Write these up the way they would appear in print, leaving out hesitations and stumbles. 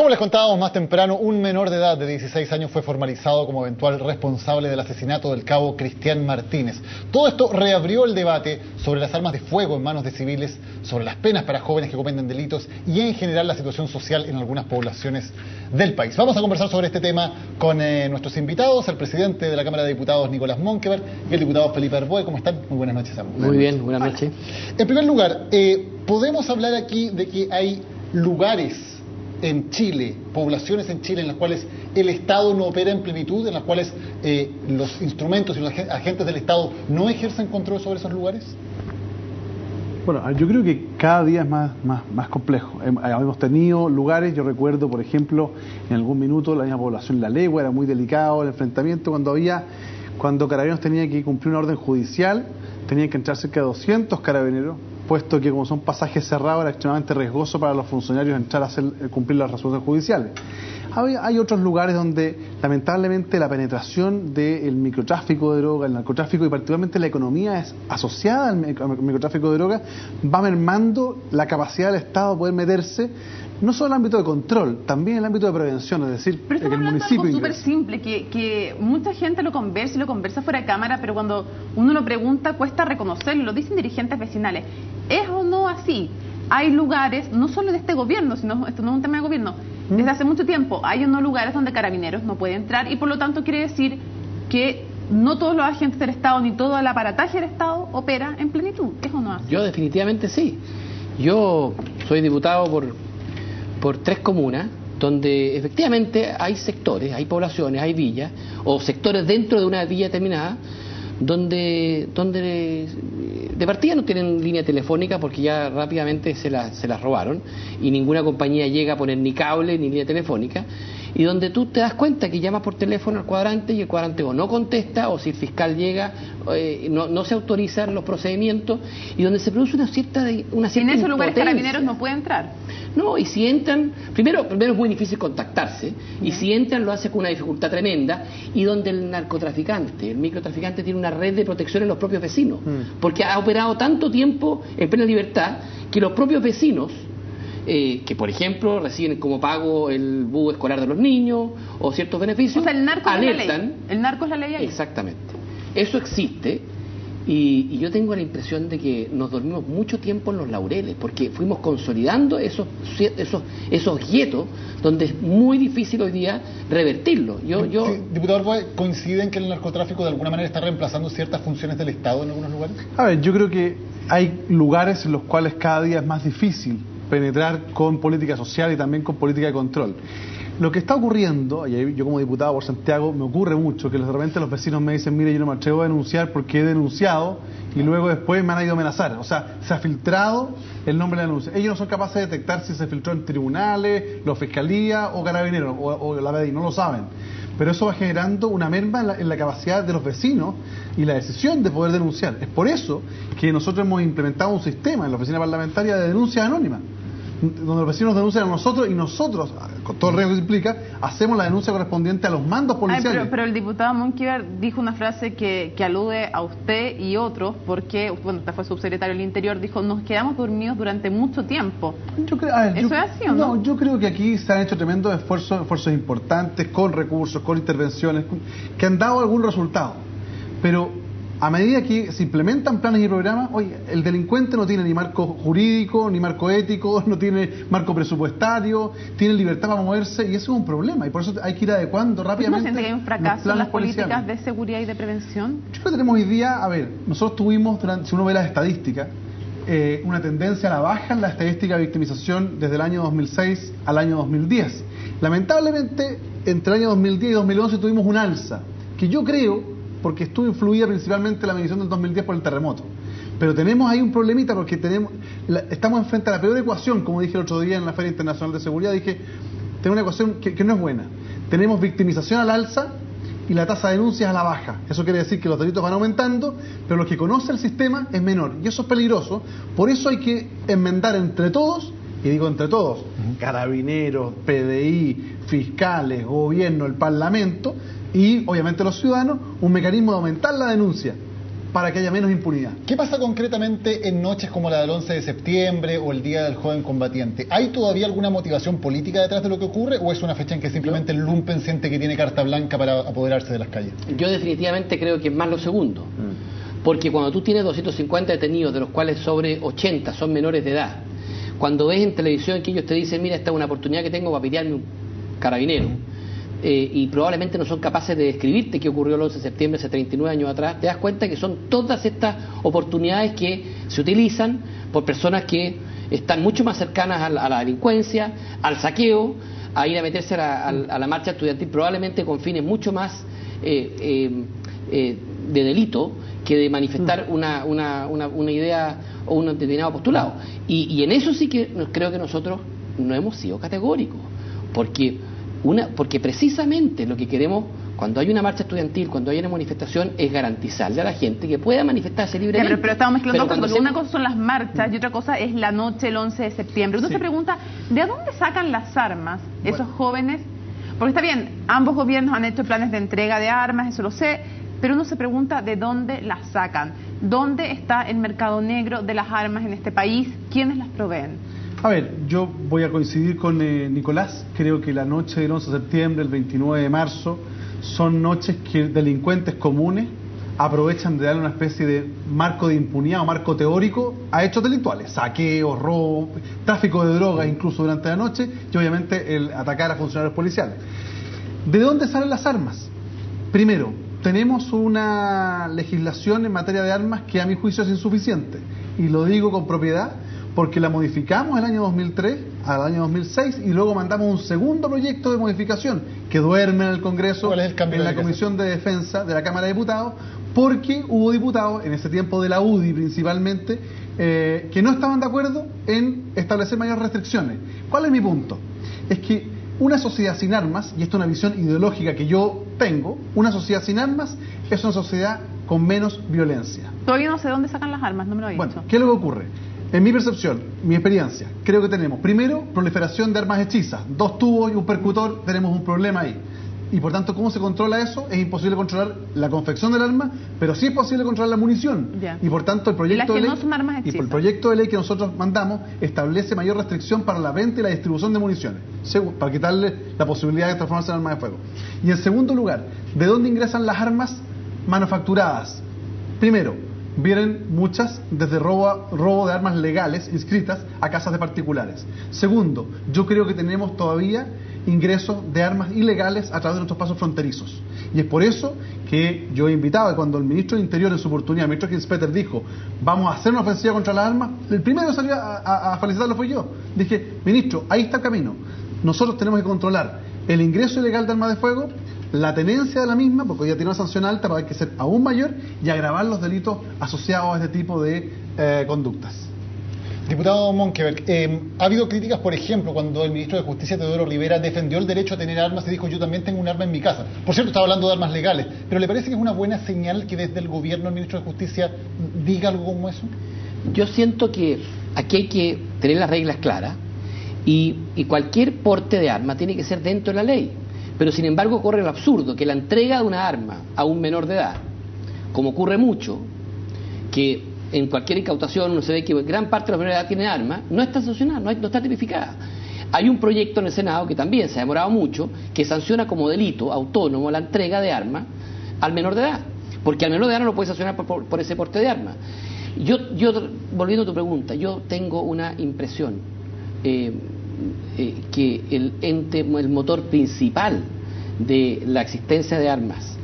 Como les contábamos más temprano, un menor de edad de 16 años fue formalizado como eventual responsable del asesinato del cabo Cristian Martínez. Todo esto reabrió el debate sobre las armas de fuego en manos de civiles, sobre las penas para jóvenes que cometen delitos y en general la situación social en algunas poblaciones del país. Vamos a conversar sobre este tema con nuestros invitados, el presidente de la Cámara de Diputados, Nicolás Monkeberg, y el diputado Felipe Arboe. ¿Cómo están? Muy buenas noches a ambos. Muy bien, buenas noches. En primer lugar, podemos hablar aquí de que hay lugares en Chile, poblaciones en Chile en las cuales el Estado no opera en plenitud, en las cuales los instrumentos y los agentes del Estado no ejercen control sobre esos lugares? Bueno, yo creo que cada día es más complejo. Hemos tenido lugares, yo recuerdo, por ejemplo, en algún minuto la misma población La Legua, era muy delicado el enfrentamiento cuando Carabineros tenía que cumplir una orden judicial, tenían que entrar cerca de 200 carabineros, puesto que como son pasajes cerrados era extremadamente riesgoso para los funcionarios entrar a cumplir las resoluciones judiciales. Hay otros lugares donde lamentablemente la penetración del microtráfico de droga, el narcotráfico y particularmente la economía es asociada al microtráfico de droga, va mermando la capacidad del Estado de poder meterse no solo en el ámbito de control, también en el ámbito de prevención, es decir, pero que el municipio Pero algo súper simple, que mucha gente lo conversa fuera de cámara, pero cuando uno lo pregunta cuesta reconocerlo, lo dicen dirigentes vecinales. ¿Es o no así? Hay lugares, no solo de este gobierno, sino esto no es un tema de gobierno, desde hace mucho tiempo hay unos lugares donde Carabineros no puede entrar y por lo tanto quiere decir que no todos los agentes del Estado ni todo el aparataje del Estado opera en plenitud. ¿Es o no así? Yo definitivamente sí. Yo soy diputado por 3 comunas donde efectivamente hay sectores, hay poblaciones, hay villas o sectores dentro de una villa determinada donde de partida no tienen línea telefónica porque ya rápidamente se las robaron y ninguna compañía llega a poner ni cable ni línea telefónica, y donde tú te das cuenta que llamas por teléfono al cuadrante y el cuadrante o no contesta, o si el fiscal llega no se autorizan los procedimientos, y donde se produce una cierta en esos lugares Carabineros no puede entrar. No, y si entran, primero es muy difícil contactarse, y si entran lo hace con una dificultad tremenda, y donde el narcotraficante, el microtraficante tiene una red de protección en los propios vecinos, porque ha operado tanto tiempo en plena libertad que los propios vecinos, que por ejemplo reciben como pago el bus escolar de los niños o ciertos beneficios, o sea, el narco alertan. Es la ley. El narco es la ley ahí. Exactamente. Eso existe. Y yo tengo la impresión de que nos dormimos mucho tiempo en los laureles, porque fuimos consolidando esos guetos donde es muy difícil hoy día revertirlo. Sí, diputado Arboe, ¿coinciden que el narcotráfico de alguna manera está reemplazando ciertas funciones del Estado en algunos lugares? A ver, yo creo que hay lugares en los cuales cada día es más difícil penetrar con política social y también con política de control. Lo que está ocurriendo, y yo como diputado por Santiago me ocurre mucho, que de repente los vecinos me dicen, mire, yo no me atrevo a denunciar porque he denunciado y luego después me han ido a amenazar. O sea, se ha filtrado el nombre de la denuncia. Ellos no son capaces de detectar si se filtró en tribunales, la fiscalía o carabineros o la BDI, no lo saben. Pero eso va generando una merma en la capacidad de los vecinos y la decisión de poder denunciar. Es por eso que nosotros hemos implementado un sistema en la oficina parlamentaria de denuncias anónimas, donde los vecinos denuncian a nosotros y nosotros, con todo el riesgo que implica, hacemos la denuncia correspondiente a los mandos policiales. Pero el diputado Monkeberg dijo una frase que alude a usted y otros, porque, bueno, usted fue subsecretario del Interior, dijo, nos quedamos dormidos durante mucho tiempo. ¿Eso es así o no? No, yo creo que aquí se han hecho tremendos esfuerzos importantes, con recursos, con intervenciones, que han dado algún resultado. Pero a medida que se implementan planes y programas, oye, el delincuente no tiene ni marco jurídico, ni marco ético, no tiene marco presupuestario, tiene libertad para moverse, y eso es un problema, y por eso hay que ir adecuando rápidamente. ¿No siente que hay un fracaso en las políticas de seguridad y de prevención? Yo creo que tenemos hoy día, nosotros tuvimos, si uno ve las estadísticas, una tendencia a la baja en la estadística de victimización desde el año 2006 al año 2010. Lamentablemente, entre el año 2010 y 2011 tuvimos un alza, que yo creo, porque estuvo influida principalmente la medición del 2010 por el terremoto. Pero tenemos ahí un problemita porque estamos enfrente a la peor ecuación, como dije el otro día en la Feria Internacional de Seguridad, dije, tenemos una ecuación que no es buena. Tenemos victimización al alza y la tasa de denuncias a la baja. Eso quiere decir que los delitos van aumentando, pero lo que conoce el sistema es menor. Y eso es peligroso. Por eso hay que enmendar entre todos, y digo entre todos, carabineros, PDI, fiscales, gobierno, el Parlamento, y obviamente los ciudadanos, un mecanismo de aumentar la denuncia. para que haya menos impunidad. ¿Qué pasa concretamente en noches como la del 11 de septiembre o el Día del Joven Combatiente? ¿Hay todavía alguna motivación política detrás de lo que ocurre o es una fecha en que simplemente el lumpen siente que tiene carta blanca para apoderarse de las calles? Yo definitivamente creo que es más lo segundo. Porque cuando tú tienes 250 detenidos, de los cuales sobre 80 son menores de edad, cuando ves en televisión que ellos te dicen, mira, esta es una oportunidad que tengo para pitearme un carabinero, y probablemente no son capaces de describirte qué ocurrió el 11 de septiembre hace 39 años atrás, te das cuenta que son todas estas oportunidades que se utilizan por personas que están mucho más cercanas a la delincuencia, al saqueo, a ir a meterse a la marcha estudiantil, probablemente con fines mucho más de delito que de manifestar una idea o un determinado postulado. Y en eso sí que creo que nosotros no hemos sido categóricos, porque precisamente lo que queremos cuando hay una marcha estudiantil, cuando hay una manifestación, es garantizarle a la gente que pueda manifestarse libremente. Pero estamos mezclando cosas, porque una cosa son las marchas y otra cosa es la noche el 11 de septiembre. Uno se pregunta, ¿de dónde sacan las armas esos jóvenes? Porque está bien, ambos gobiernos han hecho planes de entrega de armas, eso lo sé, pero uno se pregunta de dónde las sacan. ¿Dónde está el mercado negro de las armas en este país? ¿Quiénes las proveen? A ver, yo voy a coincidir con Nicolás. Creo que la noche del 11 de septiembre, el 29 de marzo, son noches que delincuentes comunes aprovechan de darle una especie de marco de impunidad o marco teórico a hechos delictuales, saqueos, robos, tráfico de drogas incluso durante la noche y obviamente el atacar a funcionarios policiales. ¿De dónde salen las armas? Primero, tenemos una legislación en materia de armas que a mi juicio es insuficiente y lo digo con propiedad porque la modificamos el año 2003 al año 2006 y luego mandamos un segundo proyecto de modificación que duerme en el Congreso, ¿Cuál es el cambio en la Comisión de Defensa de la Cámara de Diputados, porque hubo diputados, en ese tiempo de la UDI principalmente, que no estaban de acuerdo en establecer mayores restricciones. ¿Cuál es mi punto? Es que una sociedad sin armas, y esto es una visión ideológica que yo tengo, una sociedad sin armas es una sociedad con menos violencia. Todavía no sé dónde sacan las armas, no me lo he dicho. Bueno, ¿qué es lo que ocurre? En mi percepción, mi experiencia, creo que tenemos, primero, proliferación de armas hechizas. 2 tubos y un percutor, tenemos un problema ahí. Y por tanto, ¿cómo se controla eso? Es imposible controlar la confección del arma, pero sí es posible controlar la munición. Ya. Y por tanto, el proyecto de ley, no son armas hechizas. y por el proyecto de ley que nosotros mandamos establece mayor restricción para la venta y la distribución de municiones, para quitarle la posibilidad de transformarse en arma de fuego. Y en segundo lugar, ¿de dónde ingresan las armas manufacturadas? Primero, vienen muchas desde robo de armas legales inscritas a casas de particulares. Segundo, yo creo que tenemos todavía ingresos de armas ilegales a través de nuestros pasos fronterizos. Y es por eso que yo he invitado, y cuando el ministro de Interior en su oportunidad, el ministro Kinspeter, dijo, vamos a hacer una ofensiva contra las armas, el primero que salió a felicitarlo fui yo. Dije, ministro, ahí está el camino. Nosotros tenemos que controlar el ingreso ilegal de armas de fuego, la tenencia de la misma, porque hoy ya tiene una sanción alta, pero hay que ser aún mayor, y agravar los delitos asociados a este tipo de conductas. Diputado Monkeberg, ha habido críticas, por ejemplo, cuando el ministro de Justicia, Teodoro Rivera, defendió el derecho a tener armas y dijo, yo también tengo un arma en mi casa. Por cierto, estaba hablando de armas legales, pero ¿le parece que es una buena señal que desde el gobierno el ministro de Justicia diga algo como eso? Yo siento que aquí hay que tener las reglas claras y cualquier porte de arma tiene que ser dentro de la ley. Pero sin embargo ocurre el absurdo que la entrega de una arma a un menor de edad, como ocurre mucho, que en cualquier incautación uno se ve que gran parte de la menor de edad tiene armas, no está sancionada, no está tipificada. Hay un proyecto en el Senado que también se ha demorado mucho, que sanciona como delito autónomo la entrega de armas al menor de edad, porque al menor de edad no lo puede sancionar por ese porte de armas. Yo, volviendo a tu pregunta, yo tengo una impresión que el motor principal de la existencia de armas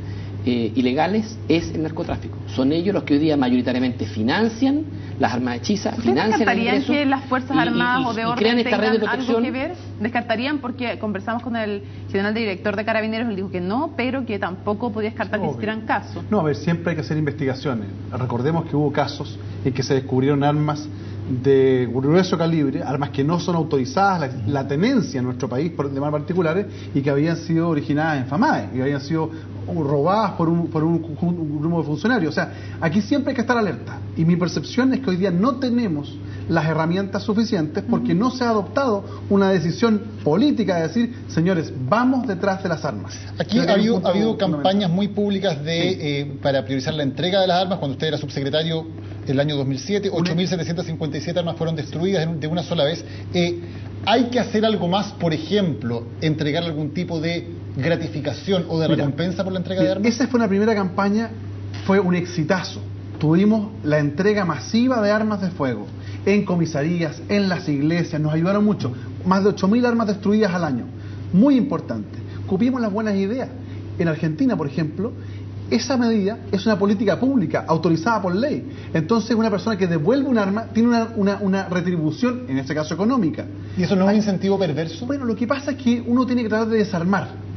ilegales es el narcotráfico. Son ellos los que hoy día mayoritariamente financian las armas hechizas, financian el ingreso. ¿Descartarían que las Fuerzas Armadas o de orden crean esta red de tengan protección? Algo que ver? ¿Descartarían? Porque conversamos con el general director de Carabineros, él dijo que no, pero que tampoco podía descartar que hicieran caso. No, a ver, siempre hay que hacer investigaciones. Recordemos que hubo casos en que se descubrieron armas de grueso calibre, armas que no son autorizadas, la tenencia en nuestro país por demás particulares, y que habían sido originadas en FAMAE, y habían sido robadas por un grupo de funcionarios. O sea, aquí siempre hay que estar alerta, y mi percepción es que hoy día no tenemos las herramientas suficientes porque no se ha adoptado una decisión política de decir, señores, vamos detrás de las armas. Aquí ha habido campañas muy públicas para priorizar la entrega de las armas. Cuando usted era subsecretario el año 2007, 8.757 armas fueron destruidas de una sola vez. ¿Hay que hacer algo más, por ejemplo, entregar algún tipo de gratificación o de recompensa por la entrega de armas? Esa fue una primera campaña, fue un exitazo. Tuvimos la entrega masiva de armas de fuego en comisarías, en las iglesias, nos ayudaron mucho. Más de 8.000 armas destruidas al año. Muy importante. Copiamos las buenas ideas. En Argentina, por ejemplo, esa medida es una política pública autorizada por ley. Entonces, una persona que devuelve un arma tiene una retribución, en este caso económica. ¿Y eso no es un incentivo perverso? Bueno, lo que pasa es que uno tiene que tratar de desarmar.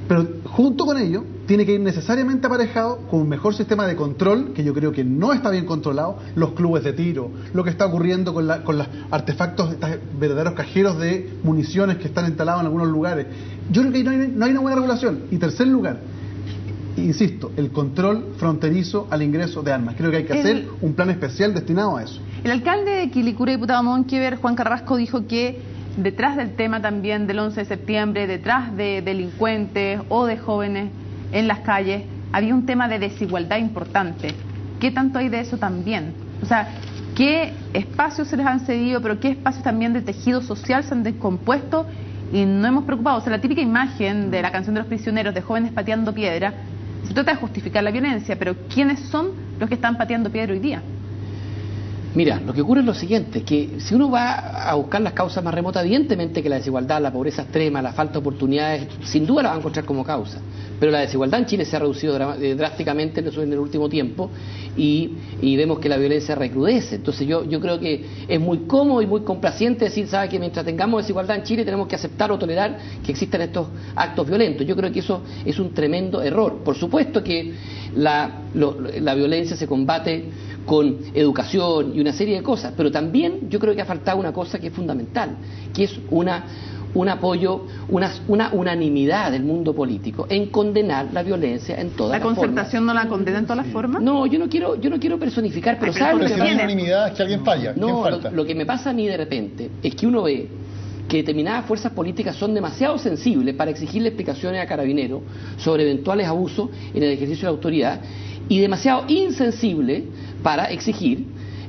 Pero junto con ello, tiene que ir necesariamente aparejado con un mejor sistema de control, que yo creo que no está bien controlado, los clubes de tiro, lo que está ocurriendo con los artefactos, estos verdaderos cajeros de municiones que están instalados en algunos lugares. Yo creo que no hay una buena regulación. Y tercer lugar, insisto, el control fronterizo al ingreso de armas. Creo que hay que hacer un plan especial destinado a eso. El alcalde de Quilicura, diputado Monkever, Juan Carrasco, dijo que detrás del tema también del 11 de septiembre, detrás de delincuentes o de jóvenes en las calles, había un tema de desigualdad importante. ¿Qué tanto hay de eso también? O sea, ¿qué espacios se les han cedido, pero qué espacios también de tejido social se han descompuesto y no hemos preocupado? O sea, la típica imagen de la canción de los prisioneros, de jóvenes pateando piedra, se trata de justificar la violencia, pero ¿quiénes son los que están pateando piedra hoy día? Mira, lo que ocurre es lo siguiente, que si uno va a buscar las causas más remotas, evidentemente que la desigualdad, la pobreza extrema, la falta de oportunidades, sin duda la va a encontrar como causa. Pero la desigualdad en Chile se ha reducido drásticamente en el último tiempo y vemos que la violencia recrudece. Entonces yo creo que es muy cómodo y muy complaciente decir, ¿sabe?, que mientras tengamos desigualdad en Chile tenemos que aceptar o tolerar que existan estos actos violentos. Yo creo que eso es un tremendo error. Por supuesto que la violencia se combate con educación y una serie de cosas, pero también yo creo que ha faltado una cosa que es fundamental, que es un apoyo, una unanimidad del mundo político en condenar la violencia en todas las formas. ¿La concertación no la condena en todas las formas? No, yo no quiero personificar, pero ¿sabes lo que pasa? Si no hay unanimidad, es que alguien falla. No, ¿quién falta? Lo que me pasa a mí de repente es que uno ve que determinadas fuerzas políticas son demasiado sensibles para exigirle explicaciones a Carabineros sobre eventuales abusos en el ejercicio de la autoridad y demasiado insensibles para exigir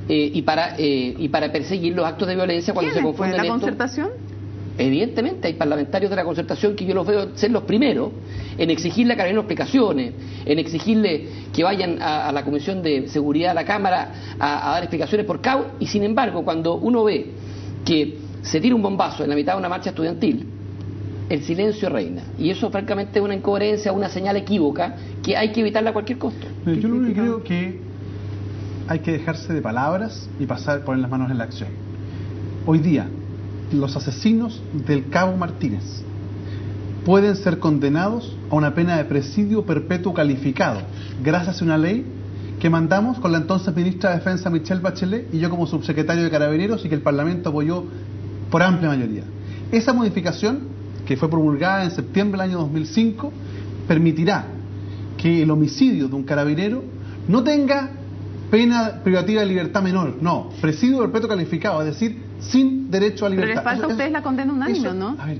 y para perseguir los actos de violencia cuando se confunden. ¿La concertación? Evidentemente hay parlamentarios de la concertación que yo los veo ser los primeros en exigirle a Carabineros explicaciones, en exigirle que vayan a la Comisión de Seguridad de la Cámara a dar explicaciones por cabo, y sin embargo cuando uno ve que se tira un bombazo en la mitad de una marcha estudiantil, el silencio reina, y eso francamente es una incoherencia, una señal equívoca que hay que evitarla a cualquier costo. Yo lo único que creo que hay que dejarse de palabras y poner las manos en la acción. Hoy día, los asesinos del Cabo Martínez pueden ser condenados a una pena de presidio perpetuo calificado, gracias a una ley que mandamos con la entonces ministra de Defensa Michelle Bachelet y yo como subsecretario de Carabineros, y que el Parlamento apoyó por amplia mayoría. Esa modificación, que fue promulgada en septiembre del año 2005, permitirá que el homicidio de un carabinero no tenga pena privativa de libertad menor, no, presidio perpetuo calificado, es decir, sin derecho a libertad. Pero les falta a ustedes la condena unánime, ¿no? A ver,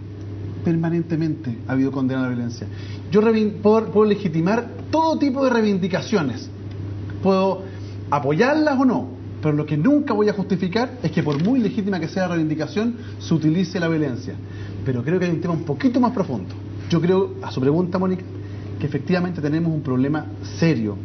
permanentemente ha habido condena a la violencia. Yo puedo legitimar todo tipo de reivindicaciones, puedo apoyarlas o no, pero lo que nunca voy a justificar es que por muy legítima que sea la reivindicación, se utilice la violencia. Pero creo que hay un tema un poquito más profundo. Yo creo, a su pregunta, Mónica, que efectivamente tenemos un problema serio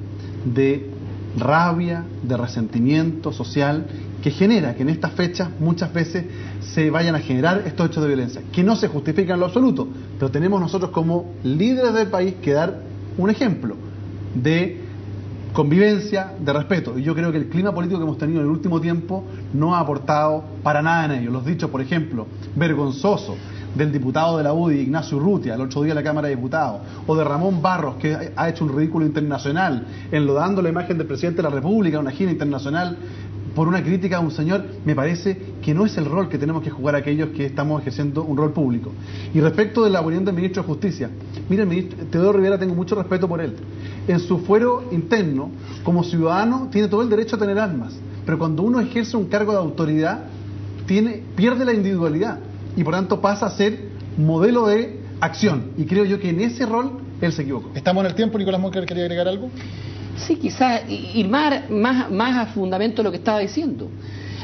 de rabia, de resentimiento social, que genera que en estas fechas muchas veces se vayan a generar estos hechos de violencia, que no se justifican en lo absoluto, pero tenemos nosotros como líderes del país que dar un ejemplo de convivencia, de respeto, y yo creo que el clima político que hemos tenido en el último tiempo no ha aportado para nada en ello. Los dichos, por ejemplo, vergonzoso del diputado de la UDI, Ignacio Urrutia, el otro día en la Cámara de Diputados, o de Ramón Barros, que ha hecho un ridículo internacional, enlodando la imagen del presidente de la República en una gira internacional por una crítica a un señor, me parece que no es el rol que tenemos que jugar aquellos que estamos ejerciendo un rol público. Y respecto de la opinión del ministro de Justicia, mire, el ministro Teodoro Rivera, tengo mucho respeto por él. En su fuero interno, como ciudadano, tiene todo el derecho a tener armas, pero cuando uno ejerce un cargo de autoridad, pierde la individualidad y por tanto pasa a ser modelo de acción. Y creo yo que en ese rol él se equivocó. ¿Estamos en el tiempo? Nicolás Monker, ¿quería agregar algo? Sí, quizás ir más a fundamento de lo que estaba diciendo.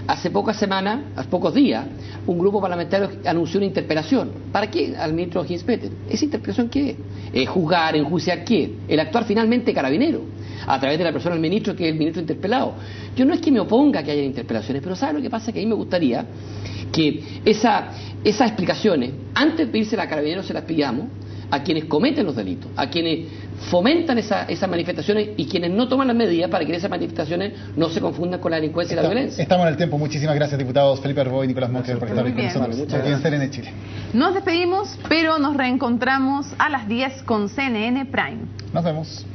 Hace pocas semanas, hace pocos días, un grupo parlamentario anunció una interpelación. ¿Para qué? Al ministro Hinspeter. ¿Esa interpelación qué es? Juzgar, enjuiciar qué. El actuar finalmente carabinero, a través de la persona del ministro, que es el ministro interpelado. Yo no es que me oponga a que haya interpelaciones, pero ¿sabe lo que pasa? Que a mí me gustaría que esas explicaciones, antes de pedirse a carabineros, se las pidamos a quienes cometen los delitos, a quienes fomentan esas manifestaciones y quienes no toman las medidas para que esas manifestaciones no se confundan con la delincuencia y la violencia. Estamos en el tiempo. Muchísimas gracias, diputados Felipe Arbó y Nicolás Monker, por estar hoy con bien. nosotros aquí en CNN Chile. Nos despedimos, pero nos reencontramos a las 10 con CNN Prime. Nos vemos.